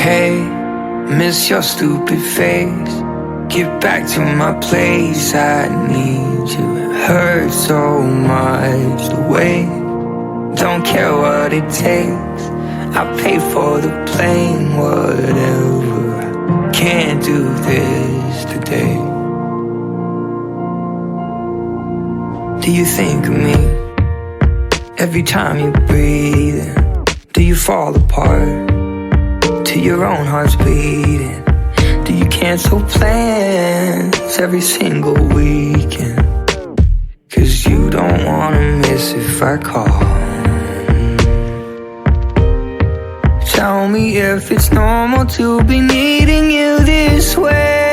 Hey, miss your stupid face. Get back to my place, I need you. It hurts so much to wait. Don't care what it takes, I'll pay for the plane, whatever. Can't do this today. Do you think of me every time you breathe in? Do you fall apart to your own heart's beating? Do you cancel plans every single weekend? 'Cause you don't wanna miss if I call. Tell me if it's normal to be needing you this way.